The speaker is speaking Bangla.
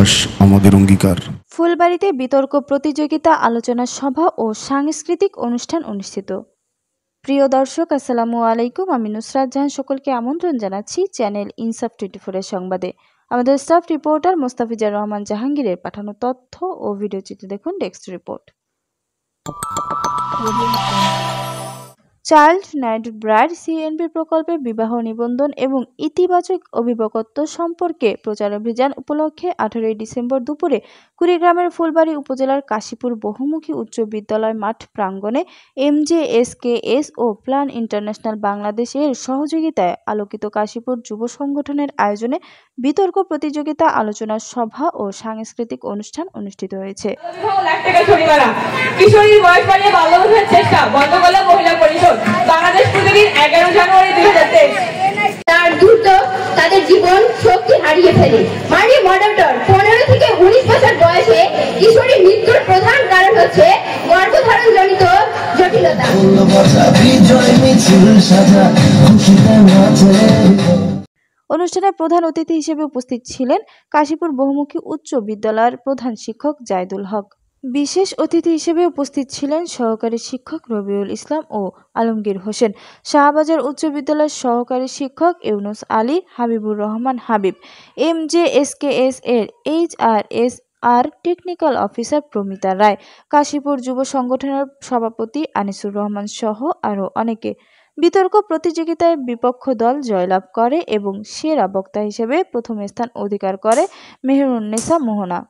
বিশ্বাস, আমাদের অঙ্গীকার। ফুলবাড়ীতে বিতর্ক প্রতিযোগিতা, আলোচনা সভা ও সাংস্কৃতিক অনুষ্ঠান অনুষ্ঠিত। প্রিয় দর্শক, আসসালামু আলাইকুম। আমি নুসরাত জাহান সকলকে আমন্ত্রণ জানাচ্ছি চ্যানেল ইনসাফ 24 এর সংবাদে। আমাদের স্টাফ রিপোর্টার মোস্তাফিজার রহমান জাহাঙ্গীরের পাঠানো তথ্য ও ভিডিও চিত্র দেখুন desk report. Child not bride CNP প্রকল্পে বিবাহ নিবন্ধন এবং ইতিবাচক অভিভাবকত্ব সম্পর্কে প্রচার অভিযান উপলক্ষে 18 ডিসেম্বর দুপুরে কুড়িগ্রামের ফুলবাড়ী উপজেলার কাশীপুর বহুমুখী উচ্চ বিদ্যালয় মাঠ প্রাঙ্গণে এমজেএসকেএস ও প্ল্যান ইন্টারন্যাশনাল বাংলাদেশ এর সহযোগিতায় আলোকিত কাশীপুর যুব সংগঠনের আয়োজনে বিতর্ক প্রতিযোগিতা, আলোচনা সভা ও সাংস্কৃতিক অনুষ্ঠান অনুষ্ঠিত হয়েছে। বাংলাদেশ প্রতিদিন 11 জানুয়ারি 2023 তার দ্রুত তাদের জীবন শক্তি হারিয়ে ফেলে। মারি মডারেটর 15 থেকে 19 বছর বয়সে কিশোরীর মৃত্যুর প্রধান কারণ হচ্ছে গর্ভধারণ জনিত জটিলতা। অনুষ্ঠানে প্রধান অতিথি হিসেবে উপস্থিত ছিলেন কাশীপুর বহুমুখী উচ্চ বিদ্যালয়ের প্রধান শিক্ষক জায়দুল হক। বিশেষ অতিথি হিসেবে উপস্থিত ছিলেন সহকারী শিক্ষক রবিউল ইসলাম ও আলমগীর হোসেন, শাহবাজার উচ্চ বিদ্যালয়ের সহকারী শিক্ষক ইউনুস আলী, হাবিবুর রহমান হাবিব, এমজেএসকেএস এর এইচআরএস টেকনিক্যাল অফিসার প্রমিতা রায়, কাশীপুর যুব সংগঠনের সভাপতি আনিসুর রহমান সহ আরও অনেকে। বিতর্ক প্রতিযোগিতায় বিপক্ষ দল জয়লাভ করে এবং সেরা বক্তা হিসেবে প্রথম স্থান অধিকার করে মেহেরুন্নেসা মোহনা।